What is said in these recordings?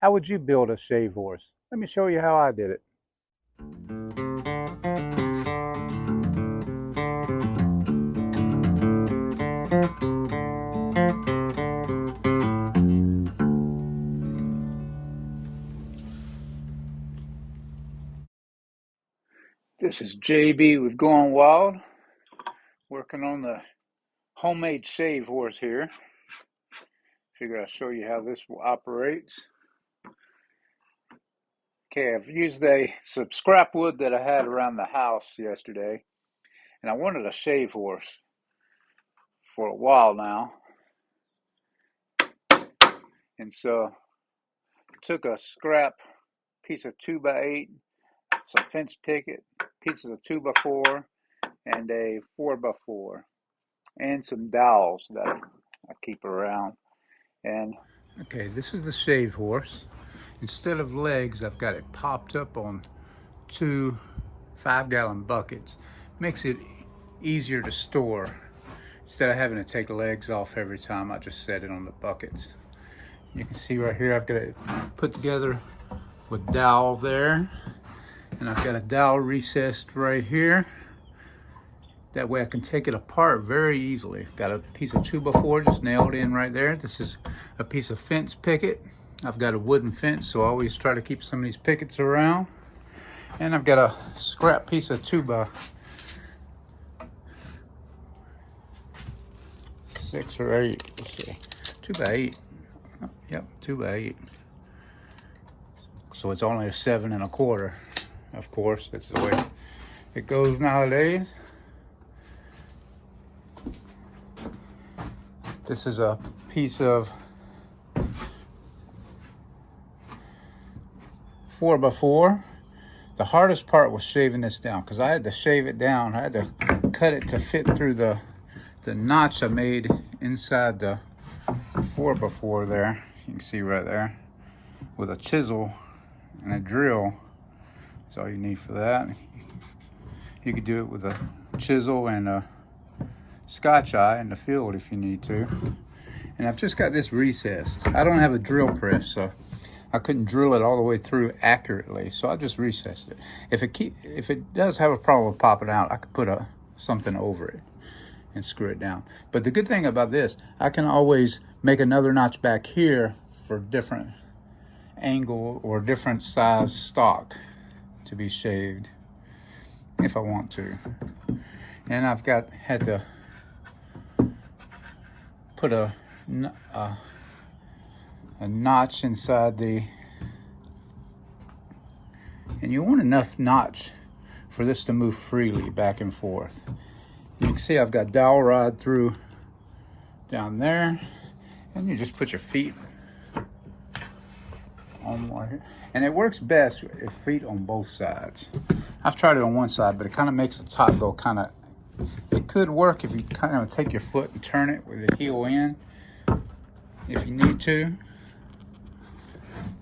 How would you build a shave horse? Let me show you how I did it. This is JB with Going Wild, working on the homemade shave horse here. Figure I'll show you how this operates. Okay, I've used some scrap wood that I had around the house yesterday, and I wanted a shave horse for a while now. And so I took a scrap piece of 2x8, some fence picket, pieces of 2x4, and a 4x4, and some dowels that I keep around. And okay, this is the shave horse. Instead of legs, I've got it popped up on two 5-gallon buckets. Makes it easier to store. Instead of having to take legs off every time, I just set it on the buckets. You can see right here, I've got it put together with dowel there. And I've got a dowel recessed right here. That way I can take it apart very easily. Got a piece of 2x4 just nailed in right there. This is a piece of fence picket. I've got a wooden fence, so I always try to keep some of these pickets around. And I've got a scrap piece of 2x6 or 8. Let's see, 2x8. Yep, 2x8. So it's only a 7 1/4. Of course, that's the way it goes nowadays. This is a piece of 4x4. The hardest part was shaving this down because I had to shave it down. I had to cut it to fit through the notch I made inside the 4x4 there. You can see right there with a chisel and a drill. That's all you need for that. You could do it with a chisel and a Scotch eye in the field if you need to. And I've just got this recessed. I don't have a drill press, so I couldn't drill it all the way through accurately, so I just recessed it. If it does have a problem with popping out, I could put something over it and screw it down. But the good thing about this, I can always make another notch back here for different angle or different size stock to be shaved if I want to. And I've had to put a notch inside and you want enough notch for this to move freely back and forth. You can see I've got dowel rod through down there, and you just put your feet on more here. And it works best if feet on both sides. I've tried it on one side, but it kind of makes the top go kind of, it could work if you kind of take your foot and turn it with the heel in, if you need to.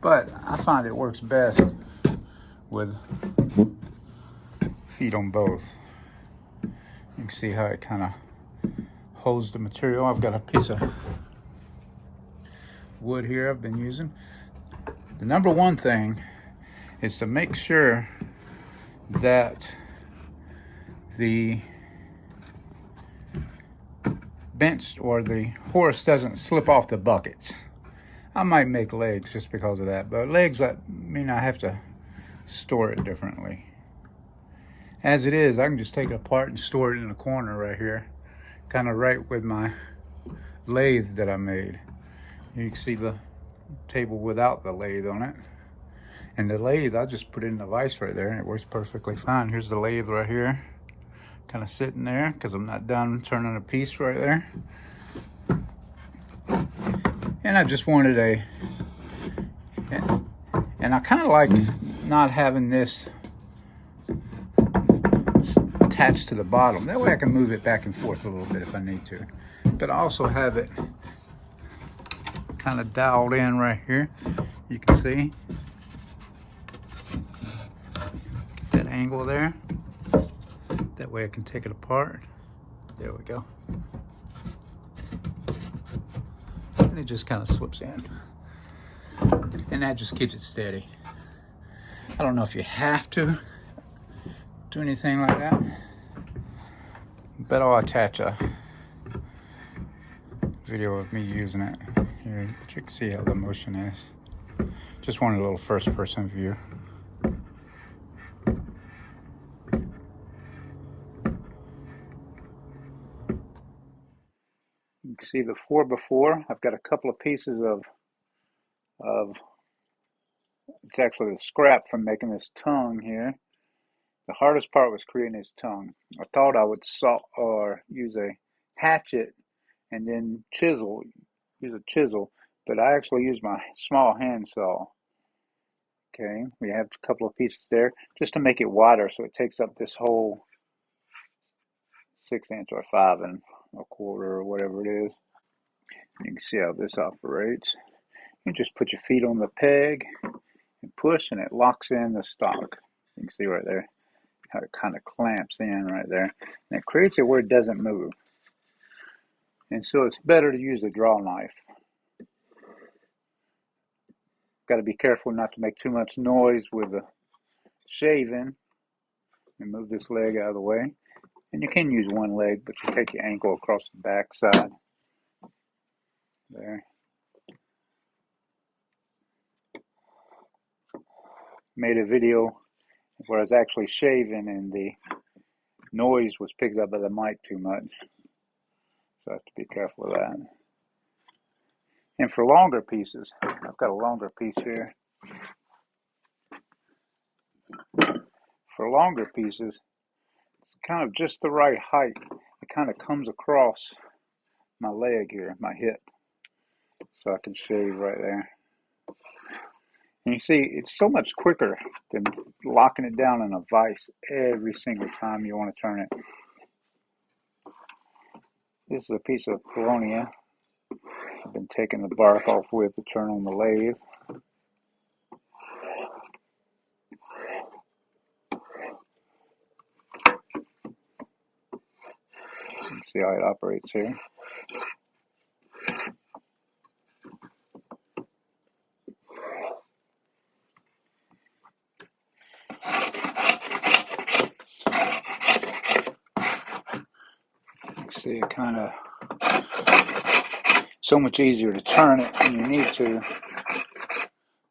But I find it works best with feet on both. You can see how it kind of holds the material. I've got a piece of wood here I've been using. The number one thing is to make sure that the bench or the horse doesn't slip off the buckets. I might make legs just because of that, but legs, that mean I have to store it differently. As it is, I can just take it apart and store it in a corner right here, kind of right with my lathe that I made. You can see the table without the lathe on it. And the lathe, I just put it in the vise right there and it works perfectly fine. Here's the lathe right here, kind of sitting there because I'm not done turning a piece right there. And I just wanted and I kind of like not having this attached to the bottom. That way I can move it back and forth a little bit if I need to. But I also have it kind of dialed in right here. You can see. Get that angle there. That way I can take it apart. There we go. And it just kind of slips in. And and that just keeps it steady. I don't know if you have to do anything like that, but I'll attach a video of me using it here, but you can see how the motion is. Just wanted a little first-person view. You can see the 4x4. I've got a couple of pieces of it's actually the scrap from making this tongue here. The hardest part was creating this tongue. I thought I would saw or use a hatchet and then use a chisel, but I actually used my small hand saw. Okay, we have a couple of pieces there just to make it wider so it takes up this whole 1/6 or 5 1/4 or whatever it is. You can see how this operates. You just put your feet on the peg and push, and it locks in the stock. You can see right there how it kind of clamps in right there, and it creates it where it doesn't move. And so it's better to use a draw knife. Got to be careful not to make too much noise with the shaving. And move this leg out of the way. And you can use one leg, but you take your ankle across the back side. There. Made a video where I was actually shaving and the noise was picked up by the mic too much. So I have to be careful of that. And for longer pieces, I've got a longer piece here. For longer pieces, it's kind of just the right height. It kind of comes across my leg here, my hip. So I can shave right there. And you see, it's so much quicker than locking it down in a vise every single time you want to turn it. This is a piece of Paulownia I've been taking the bark off with to turn on the lathe. You can see how it operates here. You can see it kind of so much easier to turn it when you need to,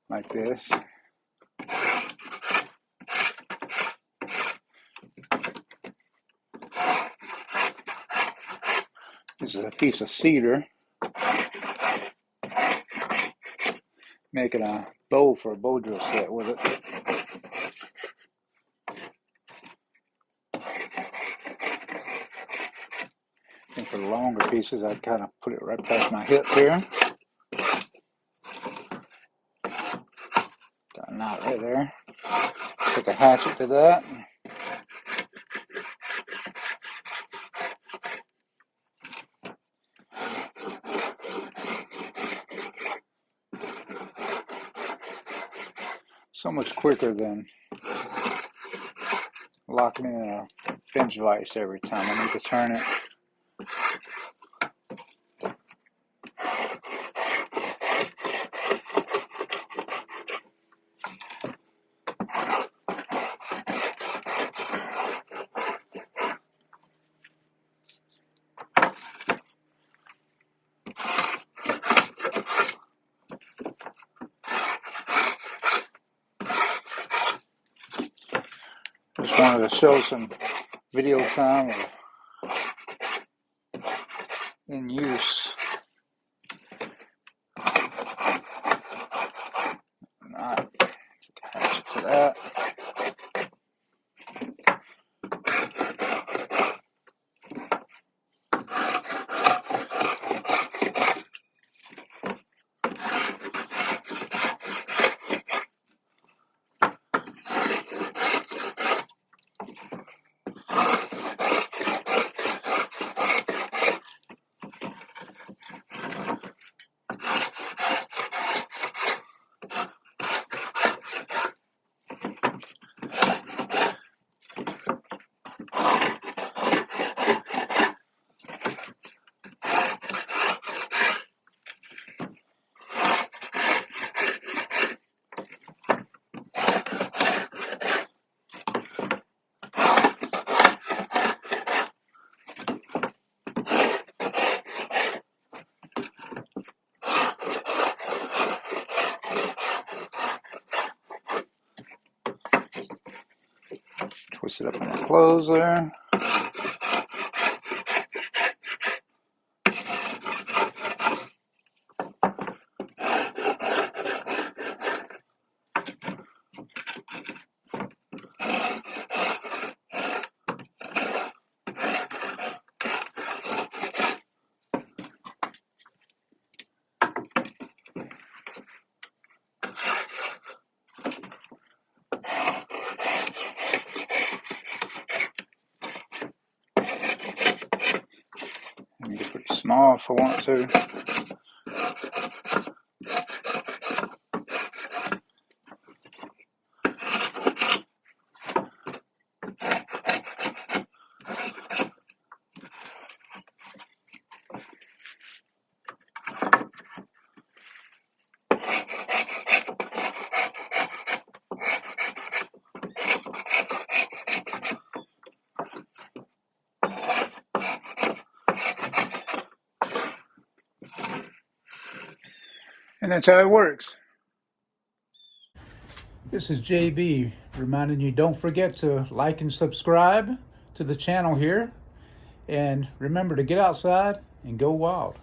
like this. This is a piece of cedar, making a bow for a bow drill set with it. And for the longer pieces, I'd kind of put it right past my hip here. Got a knot right there. Take a hatchet to that. So much quicker than locking in a bench vise every time I need to turn it. Just wanted to show some video time of in use. Not hatchet to that. Twist it up in the closer. Make it pretty small if I want to. And that's how it works. This is JB reminding you, don't forget to like and subscribe to the channel here. And remember to get outside and go wild.